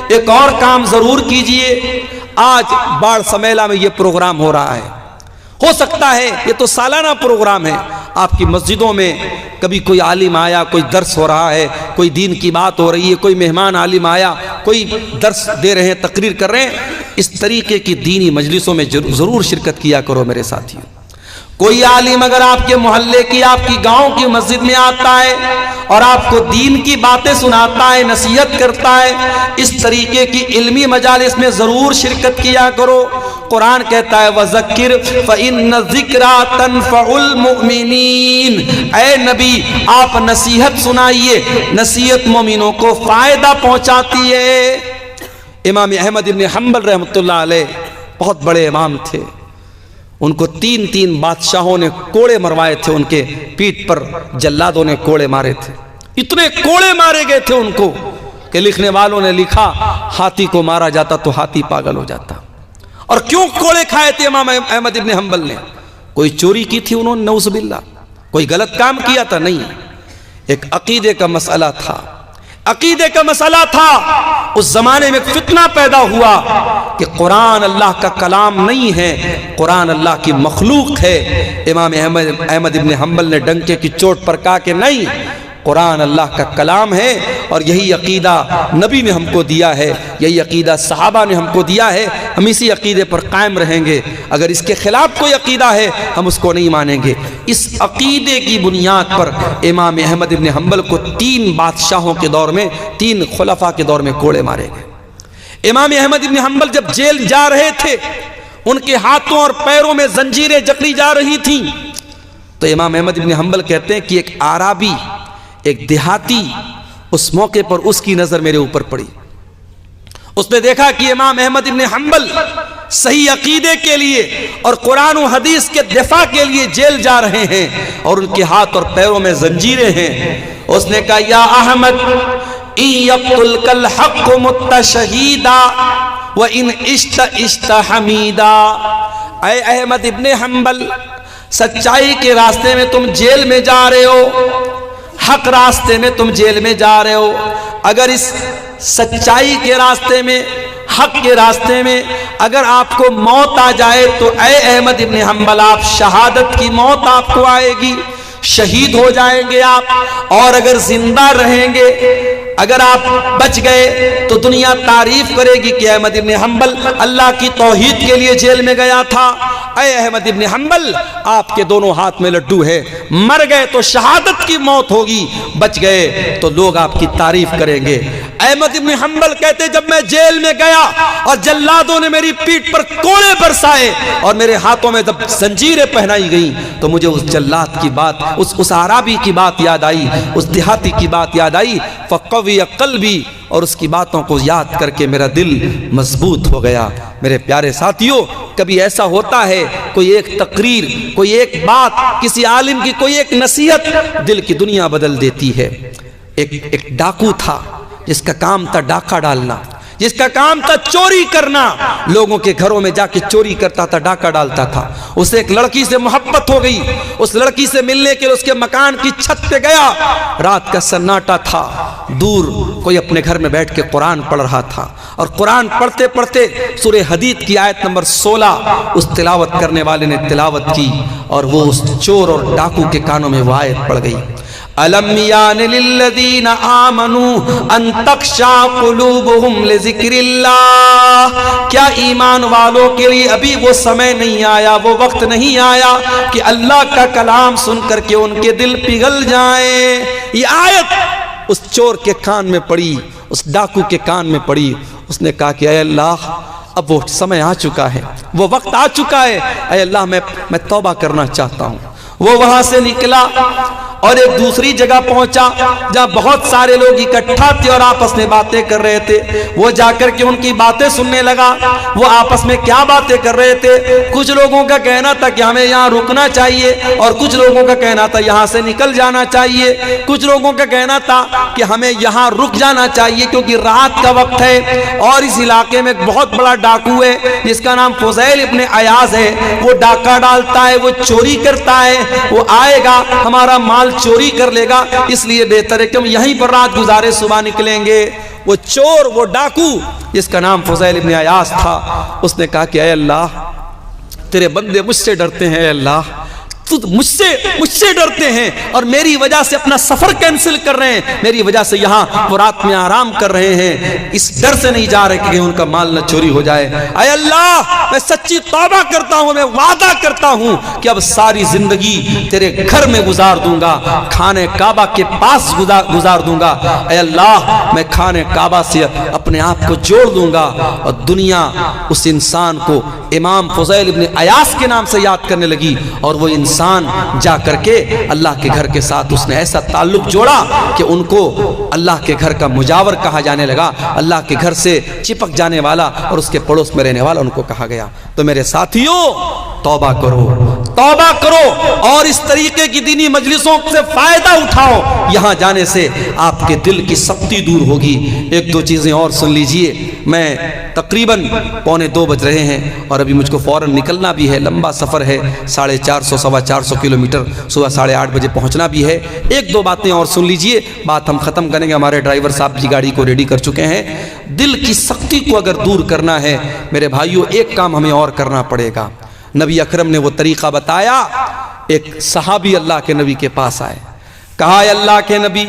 ایک اور کام ضرور کیجئے۔ آج باڑ سمیلہ میں یہ پروگرام ہو رہا ہے، ہو سکتا ہے یہ تو سالانہ پروگرام ہے، آپ کی مسجدوں میں کبھی کوئی عالم آیا، کوئی درس ہو رہا ہے، کوئی دین کی بات ہو رہی ہے، کوئی مہمان عالم آیا، کوئی درس دے رہے ہیں، تقریر کر رہے ہیں۔ اس طریقے کی دینی مجلسوں میں ضرور شرکت کیا کرو میرے ساتھیوں۔ کوئی عالم اگر آپ کے محلے کی، آپ کی گاؤں کی مسجد میں آتا ہے اور آپ کو دین کی باتیں سناتا ہے، نصیحت کرتا ہے، اس طریقے کی علمی مجالس میں ضرور شرکت کیا کرو۔ قرآن کہتا ہے وَذَكِّرْ فَإِنَّ الذِّكْرَى تَنفَعُ الْمُؤْمِنِينَ۔ اے نبی آپ نصیحت سنائیے، نصیحت مومنوں کو فائدہ پہنچاتی ہے۔ امام احمد بن حنبل رحمۃ اللہ علیہ بہت بڑے امام تھے، ان کو 3 بادشاہوں نے کوڑے مروائے تھے، ان کے پیٹھ پر جلادوں نے کوڑے مارے تھے، اتنے کوڑے مارے گئے تھے ان کو کہ لکھنے والوں نے لکھا ہاتھی کو مارا جاتا تو ہاتھی پاگل ہو جاتا۔ اور کیوں کوڑے کھائے تھے امام احمد بن حنبل نے؟ کوئی چوری کی تھی انہوں نے نعوذ باللہ، کوئی غلط کام کیا تھا؟ نہیں، ایک عقیدے کا مسئلہ تھا، عقیدے کا مسئلہ تھا۔ اس زمانے میں فتنہ پیدا ہوا کہ قرآن اللہ کا کلام نہیں ہے، قرآن اللہ کی مخلوق ہے۔ امام احمد بن حنبل نے ڈنکے کی چوٹ پر کہا کہ نہیں، قرآن اللہ کا کلام ہے اور یہی عقیدہ نبی نے ہم کو دیا ہے، یہی عقیدہ صحابہ نے ہم کو دیا ہے، ہم اسی عقیدے پر قائم رہیں گے۔ اگر اس کے خلاف کوئی عقیدہ ہے ہم اس کو نہیں مانیں گے۔ اس عقیدے کی بنیاد پر امام احمد ابن حنبل کو 3 بادشاہوں کے دور میں، 3 خلفاء کے دور میں کوڑے مارے گئے۔ امام احمد ابن حنبل جب جیل جا رہے تھے، ان کے ہاتھوں اور پیروں میں زنجیریں جکڑی جا رہی تھیں، تو امام احمد ابن حنبل کہتے ہیں کہ ایک عرابی، ایک دیہاتی، اس موقع پر اس کی نظر میرے اوپر پڑی۔ اس نے دیکھا کہ امام احمد ابن حنبل صحیح عقیدے کے لیے اور قرآن و حدیث کے دفاع کے لیے جیل جا رہے ہیں اور ان کے ہاتھ اور پیروں میں زنجیریں ہیں۔ اس نے کہا یا احمد ان یقتلک الحق مت شہیدا وان عشت عشت حمیدا، اے احمد ابن حنبل، سچائی کے راستے میں تم جیل میں جا رہے ہو، حق راستے میں تم جیل میں جا رہے ہو، اگر اس سچائی کے راستے میں، حق کے راستے میں اگر آپ کو موت آ جائے تو اے احمد ابن حنبل آپ شہادت کی موت آپ کو آئے گی، شہید ہو جائیں گے آپ، اور اگر زندہ رہیں گے، اگر آپ بچ گئے تو دنیا تعریف کرے گی کہ احمد ابن حنبل اللہ کی توحید کے لیے جیل میں گیا تھا۔ اے احمد ابن حنبل آپ کے دونوں ہاتھ میں لڈو ہے، مر گئے تو شہادت کی موت ہوگی، بچ گئے تو لوگ آپ کی تعریف کریں گے۔ احمد ابن حنبل کہتے جب میں جیل میں گیا اور جلادوں نے میری پیٹھ پر کوڑے برسائے اور میرے ہاتھوں میں جب زنجیریں پہنائی گئیں تو مجھے اس جلاد کی بات، اس عرابی کی بات یاد آئی، اس دیہاتی کی بات یاد آئی، فقوی قلبی، اور اس کی باتوں کو یاد کر کے میرا دل مضبوط ہو گیا۔ میرے پیارے ساتھیوں، کبھی ایسا ہوتا ہے کوئی ایک تقریر، کوئی ایک بات، کسی عالم کی کوئی ایک نصیحت دل کی دنیا بدل دیتی ہے۔ ایک ڈاکو تھا جس کا کام تھا ڈاکہ ڈالنا، جس کا کام تھا چوری کرنا، لوگوں کے گھروں میں جا کے چوری کرتا تھا، ڈاکہ ڈالتا تھا۔ اسے ایک لڑکی سے محبت ہو گئی، اس لڑکی سے ملنے کے لیے اس کے مکان کی چھت پہ گیا، رات کا سناٹا تھا، دور کوئی اپنے گھر میں بیٹھ کے قرآن پڑھ رہا تھا، اور قرآن پڑھتے پڑھتے سورہ حدید کی آیت نمبر 16 اس تلاوت کرنے والے نے تلاوت کی، اور وہ اس چور اور ڈاکو کے کانوں میں وہ آیت پڑ گئی، أَلَمْ يَعْنِ لِلَّذِينَ آمَنُوا أَن تَخْشَعَ قُلُوبُهُمْ لِذِكْرِ اللَّهِ، کیا ایمان والوں کے لیے ابھی وہ سمے نہیں آیا، وہ وقت نہیں آیا کہ اللہ کا کلام سن کر کے ان کے دل پگھل جائیں۔ یہ آیت اس چور کے کان میں پڑی، اس ڈاکو کے کان میں پڑی، اس نے کہا کہ اے اللہ اب وہ سمے آ چکا ہے، وہ وقت آ چکا ہے، اے اللہ میں توبہ کرنا چاہتا ہوں۔ وہ وہاں سے نکلا اور ایک دوسری جگہ پہنچا جہاں بہت سارے لوگ اکٹھا تھے اور آپس میں باتیں کر رہے تھے۔ وہ جا کر کے ان کی باتیں سننے لگا، وہ آپس میں کیا باتیں کر رہے تھے۔ کچھ لوگوں کا کہنا تھا کہ ہمیں یہاں رکنا چاہیے، اور کچھ لوگوں کا کہنا تھا یہاں سے نکل جانا چاہیے، کچھ لوگوں کا کہنا تھا کہ ہمیں یہاں رک جانا چاہیے کیونکہ رات کا وقت ہے، اور اس علاقے میں ایک بہت بڑا ڈاکو ہے جس کا نام فضیل ابن عیاض ہے، وہ ڈاکہ ڈالتا ہے، وہ چوری کرتا ہے، وہ آئے گا ہمارا مال چوری کر لے گا، اس لیے بہتر ہے کہ ہم یہیں پر رات گزارے صبح نکلیں گے۔ وہ چور، وہ ڈاکو جس کا نام فضیل ابن عیاض تھا، اس نے کہا کہ اے اللہ تیرے بندے مجھ سے ڈرتے ہیں، اے اللہ مجھ سے ڈرتے ہیں اور میری وجہ سے اپنا سفر کینسل کر رہے ہیں، میری وجہ سے یہاں وہ رات میں آرام کر رہے ہیں، اس ڈر سے نہیں جا رہے کہ ان کا مال نہ چوری ہو جائے۔ اے اللہ میں سچی توبہ کرتا ہوں، میں وعدہ کرتا ہوں کہ اب ساری زندگی تیرے گھر میں گزار دوں گا، خانے کعبہ کے پاس گزار دوں گا۔ اے اللہ میں خانے کعبہ سے اپنے آپ کو جوڑ دوں گا۔ اور دنیا اس انسان کو امام فضیل ابن عیاض کے نام سے یاد کرنے لگی، اور وہ انسان جا کر کے اللہ کے گھر کے ساتھ اس نے ایسا تعلق جوڑا کہ ان کو اللہ کے گھر کا مجاور کہا جانے لگا، اللہ کے گھر سے چپک جانے والا اور اس کے پڑوس میں رہنے والا ان کو کہا گیا۔ تو میرے ساتھیوں توبہ کرو، توبہ کرو اور اس طریقے کی دینی مجلسوں سے فائدہ اٹھاؤ، یہاں جانے سے آپ کے دل کی سختی دور ہوگی۔ ایک دو چیزیں اور سن لیجئے، میں تقریباً 1:45 بج رہے ہیں اور ابھی مجھ کو فوراً نکلنا بھی ہے، لمبا سفر ہے، 450 سوا 400 کلومیٹر، صبح 8:30 بجے پہنچنا بھی ہے۔ ایک دو باتیں اور سن لیجئے، بات ہم ختم کریں گے، ہمارے ڈرائیور صاحب کی گاڑی کو ریڈی کر چکے ہیں۔ دل کی سختی کو اگر دور کرنا ہے میرے بھائیوں، ایک کام ہمیں اور کرنا پڑے گا۔ نبی اکرم نے وہ طریقہ بتایا، ایک صحابی اللہ کے نبی کے پاس آئے، کہا اے اللہ کے نبی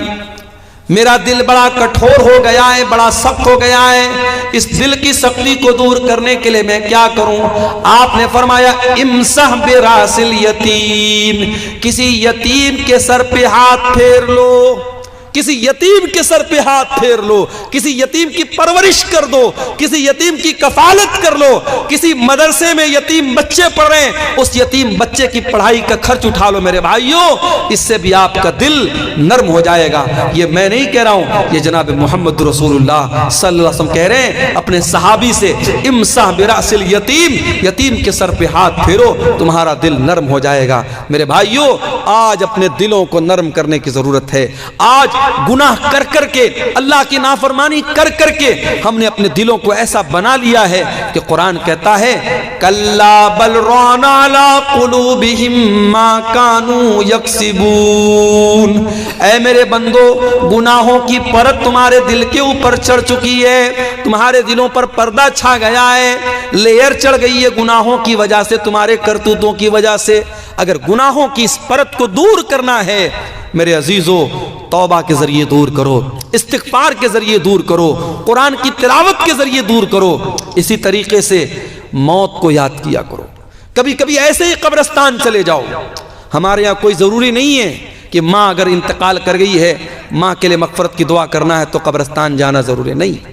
میرا دل بڑا کٹھور ہو گیا ہے، بڑا سخت ہو گیا ہے، اس دل کی سختی کو دور کرنے کے لیے میں کیا کروں؟ آپ نے فرمایا امسح براس الیتیم، کسی یتیم کے سر پہ ہاتھ پھیر لو، کسی یتیم کے سر پہ ہاتھ پھیر لو، کسی یتیم کی پرورش کر دو، کسی یتیم کی کفالت کر لو، کسی مدرسے میں یتیم بچے پڑھ رہے ہیں اس یتیم بچے کی پڑھائی کا خرچ اٹھا لو میرے بھائیوں، اس سے بھی آپ کا دل نرم ہو جائے گا۔ یہ میں نہیں کہہ رہا ہوں، یہ جناب محمد رسول اللہ صلی اللہ علیہ وسلم کہہ رہے ہیں اپنے صحابی سے، امسح براس الیتیم، یتیم کے سر پہ ہاتھ پھیرو تمہارا دل نرم ہو جائے گا۔ میرے بھائیوں آج اپنے دلوں کو نرم کرنے کی ضرورت ہے۔ آج گناہ کر کر کے، اللہ کی نافرمانی کر کر کے ہم نے اپنے دلوں کو ایسا بنا لیا ہے کہ قرآن کہتا ہے کلا بل ران علی قلوبہم ما کانوا یکسبون، اے میرے بندو گناہوں کی پرت تمہارے دل کے اوپر چڑھ چکی ہے، تمہارے دلوں پر پردہ چھا گیا ہے، لیئر چڑھ گئی ہے گناہوں کی وجہ سے، تمہارے کرتوتوں کی وجہ سے۔ اگر گناہوں کی اس پرت کو دور کرنا ہے میرے عزیزو، توبہ کے ذریعے دور کرو، استغفار کے ذریعے دور کرو، قرآن کی تلاوت کے ذریعے دور کرو، اسی طریقے سے موت کو یاد کیا کرو۔ کبھی کبھی ایسے ہی قبرستان چلے جاؤ، ہمارے یہاں کوئی ضروری نہیں ہے کہ ماں اگر انتقال کر گئی ہے ماں کے لیے مغفرت کی دعا کرنا ہے تو قبرستان جانا ضروری نہیں۔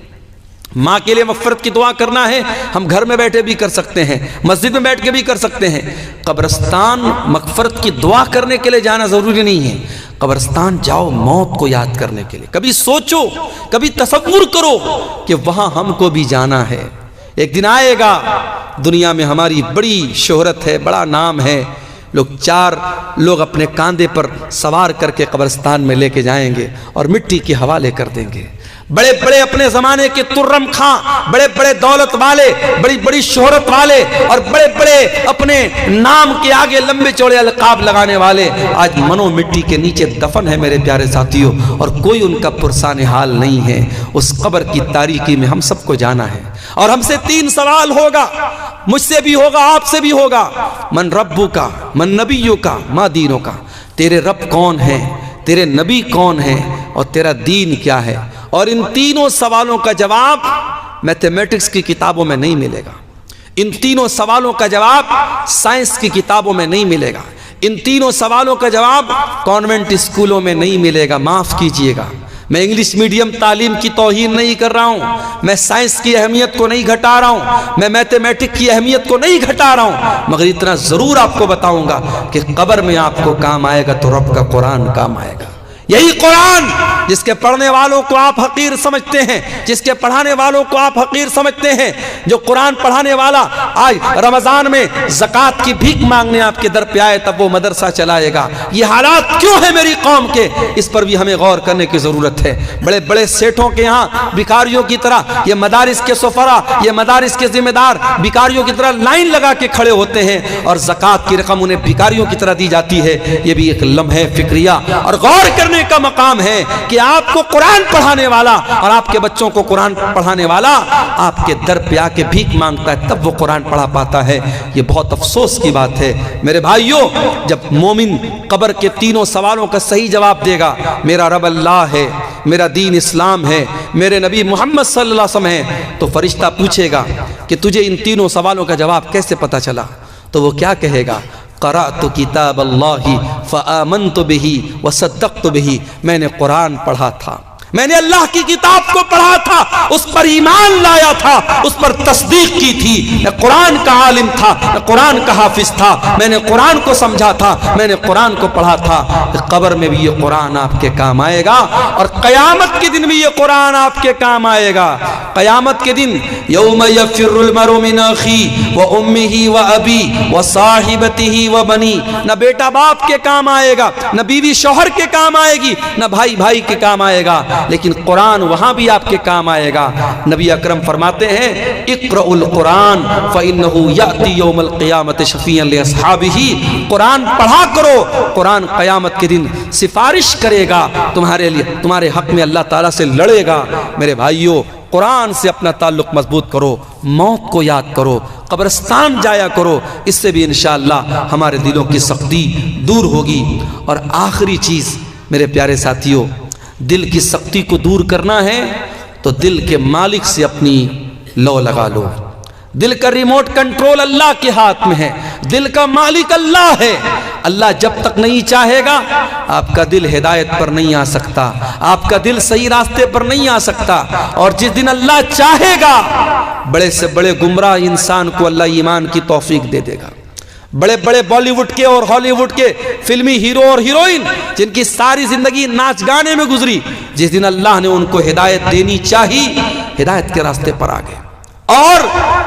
ماں کے لیے مغفرت کی دعا کرنا ہے ہم گھر میں بیٹھے بھی کر سکتے ہیں، مسجد میں بیٹھ کے بھی کر سکتے ہیں۔ قبرستان مغفرت کی دعا کرنے کے لیے جانا ضروری نہیں ہے، قبرستان جاؤ موت کو یاد کرنے کے لیے۔ کبھی سوچو، کبھی تصور کرو کہ وہاں ہم کو بھی جانا ہے، ایک دن آئے گا، دنیا میں ہماری بڑی شہرت ہے، بڑا نام ہے، چار لوگ اپنے کاندھے پر سوار کر کے قبرستان میں لے کے جائیں گے اور مٹی کے حوالے کر دیں گے۔ بڑے بڑے اپنے زمانے کے ترم خاں، بڑے بڑے دولت والے، بڑی بڑی شہرت والے اور بڑے بڑے اپنے نام کے آگے لمبے چوڑے القاب لگانے والے آج منو مٹی کے نیچے دفن ہے میرے پیارے ساتھیوں، اور کوئی ان کا پرسان حال نہیں ہے۔ اس قبر کی تاریکی میں ہم سب کو جانا ہے اور ہم سے 3 سوال ہوگا، مجھ سے بھی ہوگا، آپ سے بھی ہوگا۔ من ربو کا، من نبیوں کا، ما دینوں کا، تیرے رب کون ہے، تیرے نبی کون ہے اور تیرا دین کیا ہے؟ اور ان تینوں سوالوں کا جواب میتھمیٹکس کی کتابوں میں نہیں ملے گا، ان تینوں سوالوں کا جواب سائنس کی کتابوں میں نہیں ملے گا، ان تینوں سوالوں کا جواب کانوینٹ اسکولوں میں نہیں ملے گا۔ معاف کیجئے گا، میں انگلش میڈیم تعلیم کی توہین نہیں کر رہا ہوں، میں سائنس کی اہمیت کو نہیں گھٹا رہا ہوں، میں میتھمیٹک کی اہمیت کو نہیں گھٹا رہا ہوں، مگر اتنا ضرور آپ کو بتاؤں گا کہ قبر میں آپ کو کام آئے گا تو رب کا قرآن کام آئے گا۔ یہی قرآن جس کے پڑھنے والوں کو آپ حقیر سمجھتے ہیں، جس کے پڑھانے والوں کو آپ حقیر سمجھتے ہیں، جو قرآن پڑھانے والا آج رمضان میں زکوٰۃ کی بھیک مانگنے آپ کے در پہ آئے تب وہ مدرسہ چلائے گا۔ یہ حالات کیوں ہیں میری قوم کے؟ اس پر بھی ہمیں غور کرنے کی ضرورت ہے۔ بڑے بڑے سیٹھوں کے یہاں بھکاریوں کی طرح یہ مدارس کے سفرا، یہ مدارس کے ذمہ دار بھکاریوں کی طرح لائن لگا کے کھڑے ہوتے ہیں اور زکوٰۃ کی رقم انہیں بھکاریوں کی طرح دی جاتی ہے۔ یہ بھی ایک لمحہ فکریہ اور غور کرنے کا مقام ہے کہ آپ کو قرآن پڑھانے والا اور آپ کے بچوں کو قرآن پڑھانے والا آپ کے در پہ آ کے بھیک مانگتا ہے تب وہ قرآن پڑھا پاتا ہے۔ یہ بہت افسوس کی بات ہے میرے بھائیوں۔ جب مومن قبر کے تینوں سوالوں کا صحیح جواب دے گا، میرا رب اللہ ہے، میرا دین اسلام ہے، میرے نبی محمد صلی اللہ علیہ وسلم ہے، تو فرشتہ پوچھے گا کہ تجھے ان تینوں سوالوں کا جواب کیسے پتا چلا؟ تو وہ کیا کہے گا؟ قرأت کتاب اللہ فآمنت بہ وصدقت بہ، میں نے قرآن پڑھا تھا، میں نے اللہ کی کتاب کو پڑھا تھا، اس پر ایمان لایا تھا، اس پر تصدیق کی تھی۔ میں قرآن کا عالم تھا، میں قرآن کا حافظ تھا، میں نے قرآن کو سمجھا تھا، میں نے قرآن کو پڑھا تھا۔ قبر میں بھی یہ قرآن آپ کے کام آئے گا اور قیامت کے دن بھی یہ قرآن آپ کے کام آئے گا۔ قیامت کے دن یوم یفر المرء من اخیہ وامہ وابی وصاحبتہ وبنی، نہ بیٹا باپ کے کام آئے گا، نہ بیوی شوہر کے کام آئے گی، نہ بھائی بھائی کے کام آئے گا، لیکن قرآن وہاں بھی آپ کے کام آئے گا۔ نبی اکرم فرماتے ہیں اقرأوا القرآن فإنه یأتی یوم القیامت شفیعا لأصحابہ، قرآن پڑھا کرو، قرآن قیامت کے دن سفارش کرے گا تمہارے لیے، تمہارے حق میں اللہ تعالیٰ سے لڑے گا۔ میرے بھائیوں قرآن سے اپنا تعلق مضبوط کرو، موت کو یاد کرو، قبرستان جایا کرو، اس سے بھی انشاءاللہ ہمارے دلوں کی سختی دور ہوگی۔ اور آخری چیز میرے پیارے ساتھیوں، دل کی سختی کو دور کرنا ہے تو دل کے مالک سے اپنی لو لگا لو۔ دل کا ریموٹ کنٹرول اللہ کے ہاتھ میں ہے، دل کا مالک اللہ ہے۔ اللہ جب تک نہیں چاہے گا آپ کا دل ہدایت پر نہیں آ سکتا، آپ کا دل صحیح راستے پر نہیں آ سکتا، اور جس دن اللہ چاہے گا بڑے سے بڑے گمراہ انسان کو اللہ ایمان کی توفیق دے دے گا۔ بڑے بڑے بالی ووڈ کے اور ہالی ووڈ کے فلمی ہیرو اور ہیروئن جن کی ساری زندگی ناچ گانے میں گزری، جس دن اللہ نے ان کو ہدایت دینی چاہی ہدایت کے راستے پر آ گئے، اور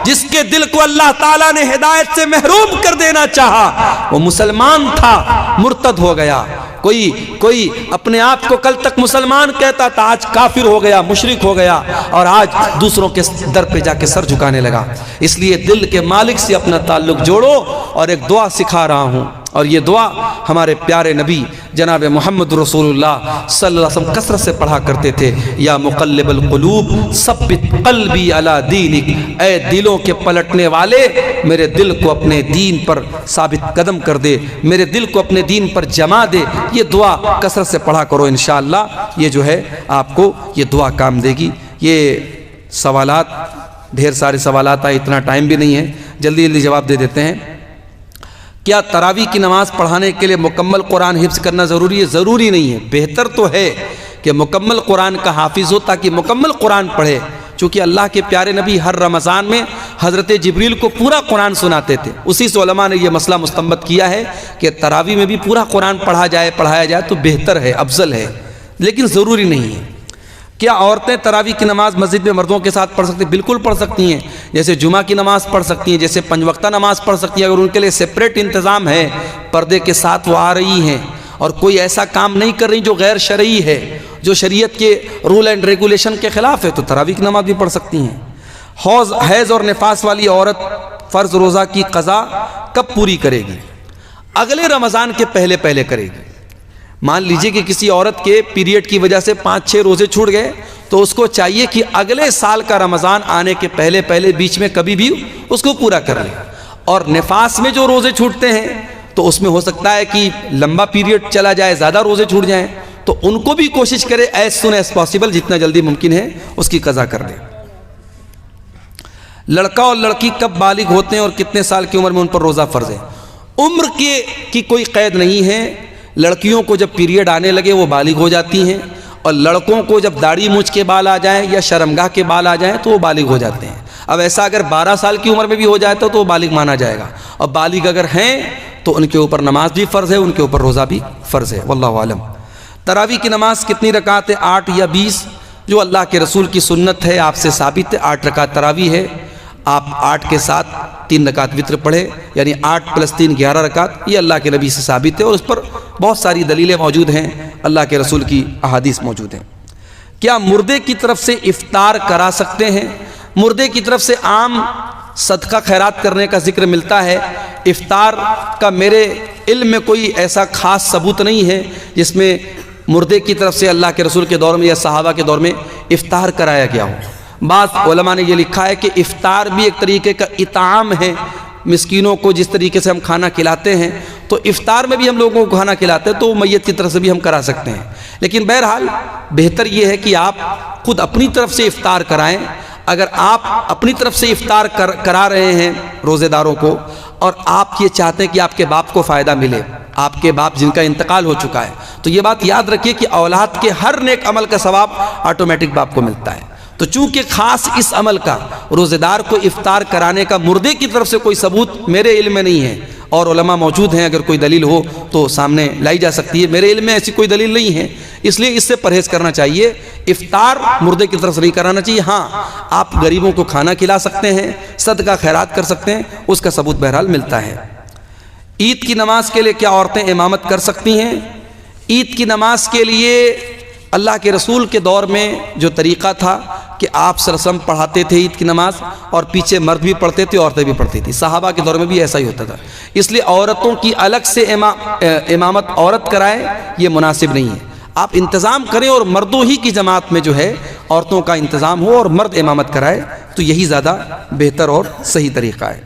جس کے دل کو اللہ تعالیٰ نے ہدایت سے محروم کر دینا چاہا وہ مسلمان تھا، مرتد ہو گیا۔ کوئی اپنے آپ کو کل تک مسلمان کہتا تھا، آج کافر ہو گیا، مشرک ہو گیا، اور آج دوسروں کے در پہ جا کے سر جھکانے لگا۔ اس لیے دل کے مالک سے اپنا تعلق جوڑو، اور ایک دعا سکھا رہا ہوں، اور یہ دعا ہمارے پیارے نبی جناب محمد رسول اللہ صلی اللہ علیہ وسلم کثرت سے پڑھا کرتے تھے۔ یا مقلب القلوب ثبت قلبی علی دینک، اے دلوں کے پلٹنے والے میرے دل کو اپنے دین پر ثابت قدم کر دے، میرے دل کو اپنے دین پر جما دے۔ یہ دعا کثرت سے پڑھا کرو، انشاءاللہ یہ جو ہے آپ کو یہ دعا کام دے گی۔ یہ سوالات، ڈھیر سارے سوالات آئے، اتنا ٹائم بھی نہیں ہے، جلدی جلدی جواب دے دیتے ہیں۔ کیا تراویح کی نماز پڑھانے کے لیے مکمل قرآن حفظ کرنا ضروری ہے؟ ضروری نہیں ہے، بہتر تو ہے کہ مکمل قرآن کا حافظ ہو تاکہ مکمل قرآن پڑھے، چونکہ اللہ کے پیارے نبی ہر رمضان میں حضرت جبریل کو پورا قرآن سناتے تھے۔ اسی سے علماء نے یہ مسئلہ مستنبط کیا ہے کہ تراویح میں بھی پورا قرآن پڑھایا جائے تو بہتر ہے، افضل ہے، لیکن ضروری نہیں ہے۔ کیا عورتیں تراویح کی نماز مسجد میں مردوں کے ساتھ پڑھ سکتی ہیں؟ بالکل پڑھ سکتی ہیں، جیسے جمعہ کی نماز پڑھ سکتی ہیں، جیسے 5 وقتہ نماز پڑھ سکتی ہیں۔ اگر ان کے لیے سپریٹ انتظام ہے، پردے کے ساتھ وہ آ رہی ہیں اور کوئی ایسا کام نہیں کر رہی جو غیر شرعی ہے، جو شریعت کے رول اینڈ ریگولیشن کے خلاف ہے، تو تراویح کی نماز بھی پڑھ سکتی ہیں۔ حیض اور نفاس والی عورت فرض روزہ کی قضا کب پوری کرے گی؟ اگلے رمضان کے پہلے کرے گی۔ مان لیجئے کہ کسی عورت کے پیریڈ کی وجہ سے 5-6 روزے چھوٹ گئے، تو اس کو چاہیے کہ اگلے سال کا رمضان آنے کے پہلے بیچ میں کبھی بھی اس کو پورا کر لے۔ اور نفاس میں جو روزے چھوٹتے ہیں تو اس میں ہو سکتا ہے کہ لمبا پیریڈ چلا جائے، زیادہ روزے چھوٹ جائیں، تو ان کو بھی کوشش کرے ایز سون ایز پاسبل، جتنا جلدی ممکن ہے اس کی قضا کر دے۔ لڑکا اور لڑکی کب بالغ ہوتے ہیں اور کتنے سال کی عمر میں ان پر روزہ فرض ہے؟ عمر کی کوئی قید نہیں ہے۔ لڑکیوں کو جب پیریڈ آنے لگے وہ بالغ ہو جاتی ہیں، اور لڑکوں کو جب داڑھی مونچھ کے بال آ جائیں یا شرمگاہ کے بال آ جائیں تو وہ بالغ ہو جاتے ہیں۔ اب ایسا اگر 12 سال کی عمر میں بھی ہو جائے تو وہ بالغ مانا جائے گا، اور بالغ اگر ہیں تو ان کے اوپر نماز بھی فرض ہے، ان کے اوپر روزہ بھی فرض ہے۔ واللہ عالم۔ تراویح کی نماز کتنی رکعت ہے؟ 8 یا 20؟ جو اللہ کے رسول کی سنت ہے، آپ سے ثابت ہے، 8 رکعت تراویح ہے۔ آپ 8 کے ساتھ 3 رکعت وتر پڑھے، یعنی 8 + 3 11 رکعت، یہ اللہ کے نبی سے ثابت ہے، اور اس پر بہت ساری دلیلیں موجود ہیں، اللہ کے رسول کی احادیث موجود ہیں۔ کیا مردے کی طرف سے افطار کرا سکتے ہیں؟ مردے کی طرف سے عام صدقہ خیرات کرنے کا ذکر ملتا ہے، افطار کا میرے علم میں کوئی ایسا خاص ثبوت نہیں ہے جس میں مردے کی طرف سے اللہ کے رسول کے دور میں یا صحابہ کے دور میں افطار کرایا گیا ہو۔ بعض علماء نے یہ لکھا ہے کہ افطار بھی ایک طریقے کا اطعام ہے، مسکینوں کو جس طریقے سے ہم کھانا کھلاتے ہیں تو افطار میں بھی ہم لوگوں کو کھانا کھلاتے ہیں، تو میت کی طرف سے بھی ہم کرا سکتے ہیں۔ لیکن بہرحال بہتر یہ ہے کہ آپ خود اپنی طرف سے افطار کرائیں۔ اگر آپ اپنی طرف سے افطار کرا رہے ہیں روزے داروں کو، اور آپ یہ چاہتے ہیں کہ آپ کے باپ کو فائدہ ملے، آپ کے باپ جن کا انتقال ہو چکا ہے، تو یہ بات یاد رکھیے کہ اولاد کے ہر نیک عمل کا ثواب آٹومیٹک باپ کو ملتا ہے۔ تو چونکہ خاص اس عمل کا روزے دار کو افطار کرانے کا مردے کی طرف سے کوئی ثبوت میرے علم میں نہیں ہے، اور علماء موجود ہیں، اگر کوئی دلیل ہو تو سامنے لائی جا سکتی ہے، میرے علم میں ایسی کوئی دلیل نہیں ہے، اس لیے اس سے پرہیز کرنا چاہیے۔ افطار مردے کی طرف سے نہیں کرانا چاہیے۔ ہاں، آپ غریبوں کو کھانا کھلا سکتے ہیں، صدقہ خیرات کر سکتے ہیں، اس کا ثبوت بہرحال ملتا ہے۔ عید کی نماز کے لیے کیا عورتیں امامت کر سکتی ہیں؟ عید کی نماز کے لیے اللہ کے رسول کے دور میں جو طریقہ تھا کہ آپ صلی اللہ علیہ وسلم پڑھاتے تھے عید کی نماز، اور پیچھے مرد بھی پڑھتے تھے، عورتیں بھی پڑھتی تھیں، صحابہ کے دور میں بھی ایسا ہی ہوتا تھا، اس لیے عورتوں کی الگ سے امامت عورت کرائے یہ مناسب نہیں ہے۔ آپ انتظام کریں اور مردوں ہی کی جماعت میں جو ہے عورتوں کا انتظام ہو اور مرد امامت کرائے، تو یہی زیادہ بہتر اور صحیح طریقہ ہے۔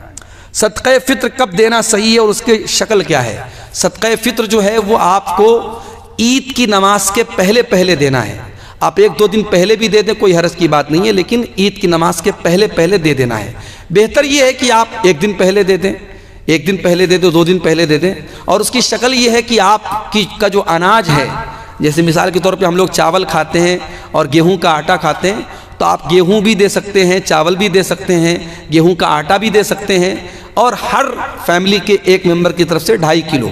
صدقہ فطر کب دینا صحیح ہے اور اس کی شکل کیا ہے؟ صدقہ فطر جو ہے وہ آپ کو عید کی نماز کے پہلے پہلے دینا ہے. آپ 1-2 دن پہلے بھی دے دیں، کوئی حرج کی بات نہیں ہے، لیکن عید کی نماز کے پہلے پہلے دے دینا ہے. بہتر یہ ہے کہ آپ 1 دن پہلے دے دیں، 1 دن پہلے دے دیں، 2 دن پہلے دے دیں. اور اس کی شکل یہ ہے کہ آپ کا جو اناج ہے، جیسے مثال کے طور پہ ہم لوگ چاول کھاتے ہیں اور گیہوں کا آٹا کھاتے ہیں، تو آپ گیہوں بھی دے سکتے ہیں، چاول بھی دے سکتے ہیں، گیہوں کا آٹا بھی دے سکتے ہیں. اور ہر فیملی کے ایک ممبر کی طرف سے 2.5 کلو،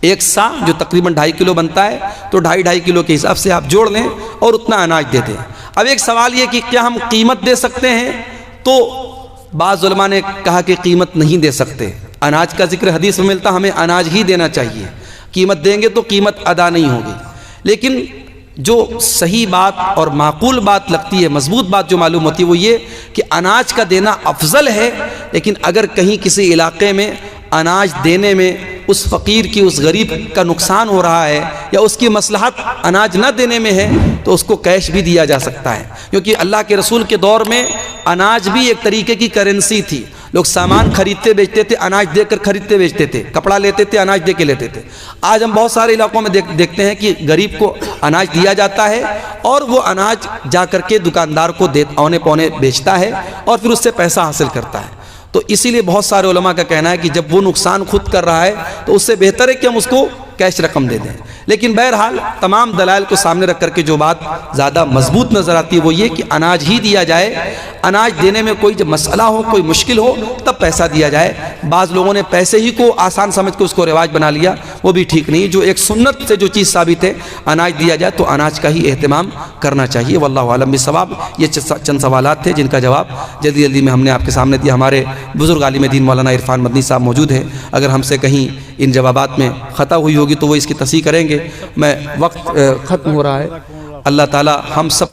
ایک سا جو تقریباً 2.5 کلو بنتا ہے، تو 2.5 کلو کے حساب سے آپ جوڑ لیں اور اتنا اناج دے دیں. اب ایک سوال یہ کہ کیا ہم قیمت دے سکتے ہیں؟ تو بعض علماء نے کہا کہ قیمت نہیں دے سکتے. اناج کا ذکر حدیث میں ملتا، ہمیں اناج ہی دینا چاہیے. قیمت دیں گے تو قیمت ادا نہیں ہوگی. لیکن جو صحیح بات اور معقول بات لگتی ہے، مضبوط بات جو معلوم ہوتی ہے، وہ یہ کہ اناج کا دینا افضل ہے. لیکن اگر کہیں کسی علاقے میں اناج دینے میں اس فقیر کی، اس غریب کا نقصان ہو رہا ہے، یا اس کی مصلحت اناج نہ دینے میں ہے، تو اس کو کیش بھی دیا جا سکتا ہے. کیونکہ اللہ کے رسول کے دور میں اناج بھی ایک طریقے کی کرنسی تھی. لوگ سامان خریدتے بیچتے تھے، اناج دے کر خریدتے بیچتے تھے، کپڑا لیتے تھے، اناج دے کے لیتے تھے. آج ہم بہت سارے علاقوں میں دیکھتے ہیں کہ غریب کو اناج دیا جاتا ہے اور وہ اناج جا کر کے دکاندار کو اونے پونے بیچتا ہے اور پھر اس سے پیسہ حاصل کرتا ہے. تو اسی لیے بہت سارے علماء کا کہنا ہے کہ جب وہ نقصان خود کر رہا ہے تو اس سے بہتر ہے کہ ہم اس کو کیش رقم دے دیں. لیکن بہرحال تمام دلائل کو سامنے رکھ کر کے جو بات زیادہ مضبوط نظر آتی ہے وہ یہ کہ اناج ہی دیا جائے. اناج دینے میں کوئی جب مسئلہ ہو، کوئی مشکل ہو، تب پیسہ دیا جائے. بعض لوگوں نے پیسے ہی کو آسان سمجھ کے اس کو رواج بنا لیا، وہ بھی ٹھیک نہیں. جو ایک سنت سے جو چیز ثابت ہے، اناج دیا جائے تو اناج کا ہی اہتمام کرنا چاہیے. واللہ عالم بالصواب. یہ چند سوالات تھے جن کا جواب جلدی جلدی میں ہم نے آپ کے سامنے دیا. ہمارے بزرگ عالم دین مولانا عرفان مدنی صاحب موجود ہیں، اگر ہم سے کہیں ان جوابات میں خطا ہوئی ہوگی تو وہ اس کی تصحیح کریں گے. میں وقت ختم ہو رہا ہے. اللہ تعالی ہم سب